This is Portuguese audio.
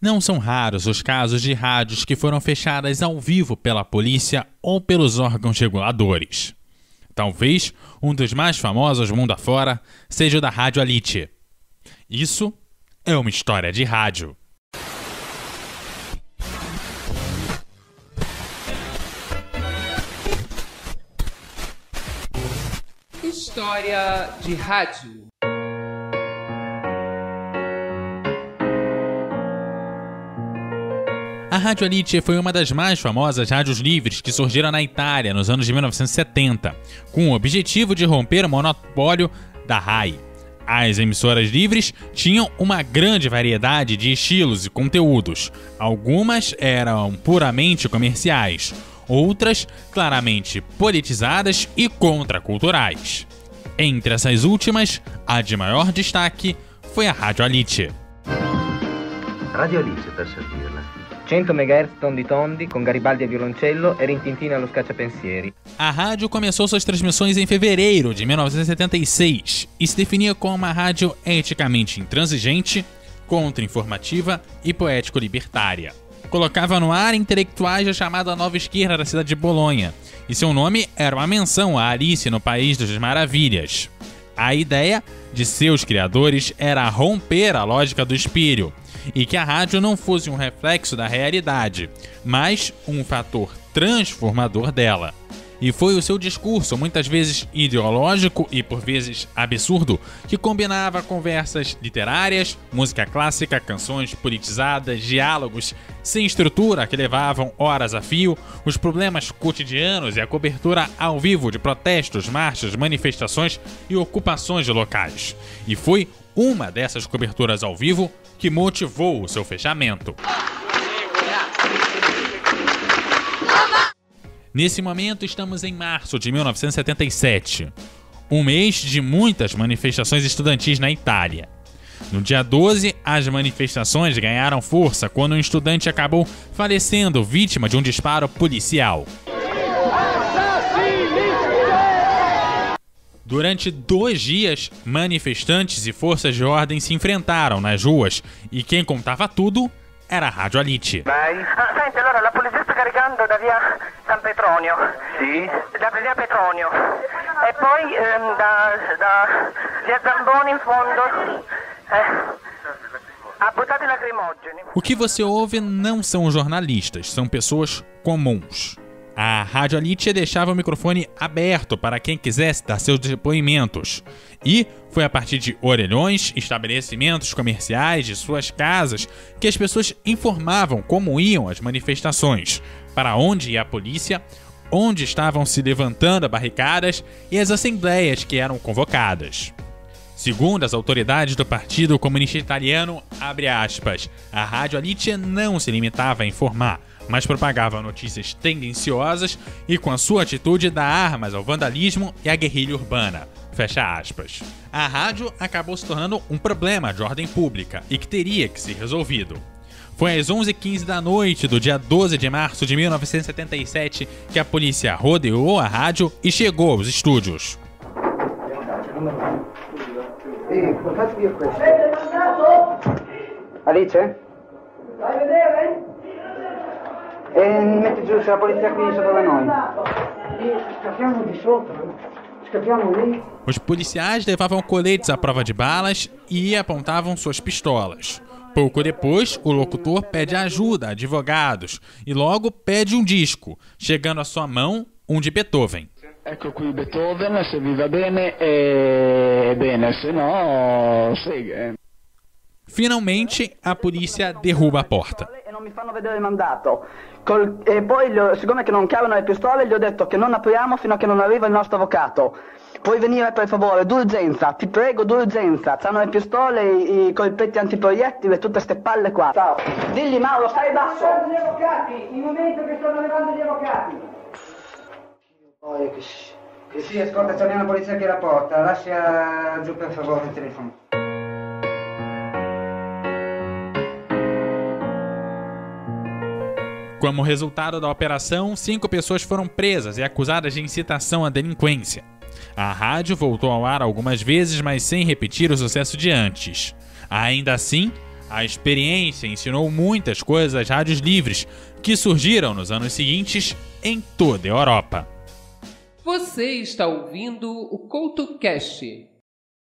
Não são raros os casos de rádios que foram fechadas ao vivo pela polícia ou pelos órgãos reguladores. Talvez um dos mais famosos mundo afora seja o da Rádio Alice. Isso é uma história de rádio. História de rádio. A Rádio Alice foi uma das mais famosas rádios livres que surgiram na Itália nos anos de 1970, com o objetivo de romper o monopólio da RAI. As emissoras livres tinham uma grande variedade de estilos e conteúdos. Algumas eram puramente comerciais, outras claramente politizadas e contraculturais. Entre essas últimas, a de maior destaque foi a Rádio Alice. Radio Alice per servirla. 100 MHz tondi com Garibaldi a violoncello e Rintintin allo scacciapensieri. A rádio começou suas transmissões em fevereiro de 1976 e se definia como uma rádio eticamente intransigente, contra-informativa e poético-libertária. Colocava no ar intelectuais da chamada Nova Esquerda da cidade de Bolonha, e seu nome era uma menção a Alice no País das Maravilhas. A ideia de seus criadores era romper a lógica do espelho, e que a rádio não fosse um reflexo da realidade, mas um fator transformador dela. E foi o seu discurso, muitas vezes ideológico e por vezes absurdo, que combinava conversas literárias, música clássica, canções politizadas, diálogos sem estrutura que levavam horas a fio, os problemas cotidianos e a cobertura ao vivo de protestos, marchas, manifestações e ocupações de locais. E foi uma dessas coberturas ao vivo que motivou o seu fechamento. Nesse momento, estamos em março de 1977, um mês de muitas manifestações estudantis na Itália. No dia 12, as manifestações ganharam força quando um estudante acabou falecendo vítima de um disparo policial. Durante 2 dias, manifestantes e forças de ordem se enfrentaram nas ruas e quem contava tudo era a Rádio Alice. Senti, allora la polizia sta caricando da via San Petronio. Sì? Da via Petronio. E poi da via Zamboni in fondo. Ha buttato i lacrimogeni. O que você ouve não são jornalistas, são pessoas comuns. A Rádio Alice deixava o microfone aberto para quem quisesse dar seus depoimentos. E foi a partir de orelhões, estabelecimentos comerciais, de suas casas, que as pessoas informavam como iam as manifestações, para onde ia a polícia, onde estavam se levantando barricadas e as assembleias que eram convocadas. Segundo as autoridades do Partido Comunista Italiano, abre aspas, a Rádio Alice não se limitava a informar, mas propagava notícias tendenciosas e com a sua atitude dá armas ao vandalismo e à guerrilha urbana. Fecha aspas. A rádio acabou se tornando um problema de ordem pública e que teria que ser resolvido. Foi às 11h15 da noite do dia 12 de março de 1977 que a polícia rodeou a rádio e chegou aos estúdios. Alice? Vai vedere? Metti giù se la polizia qui sopra da noi. Scappiamo di sopra. Scappiamo lì. Os policiais levavam coletes à prova de balas e apontavam suas pistolas. Pouco depois, o locutor pede ajuda a advogados e logo pede um disco, chegando à sua mão um de Beethoven. Ecco qui Beethoven, se vi va bene è bene, se no segue. Finalmente, a polícia derruba a porta. E non mi fanno vedere il mandato. E poi, siccome che non chiamano le pistole, gli ho detto che non apriamo fino a che non arriva il nostro avvocato. Puoi venire per favore, d'urgenza, ti prego, d'urgenza. C'hanno le pistole, i colpetti antiproiettili e tutte ste palle qua. Ciao. Digli Mauro, stai basso. Gli avvocati, in momento che stanno arrivando gli avvocati. Poi che sì, ascolta, c'è una polizia che la porta. Lascia giù per favore il telefono. Como resultado da operação, 5 pessoas foram presas e acusadas de incitação à delinquência. A rádio voltou ao ar algumas vezes, mas sem repetir o sucesso de antes. Ainda assim, A experiência ensinou muitas coisas às rádios livres, que surgiram nos anos seguintes em toda a Europa. Você está ouvindo o CoutoCast.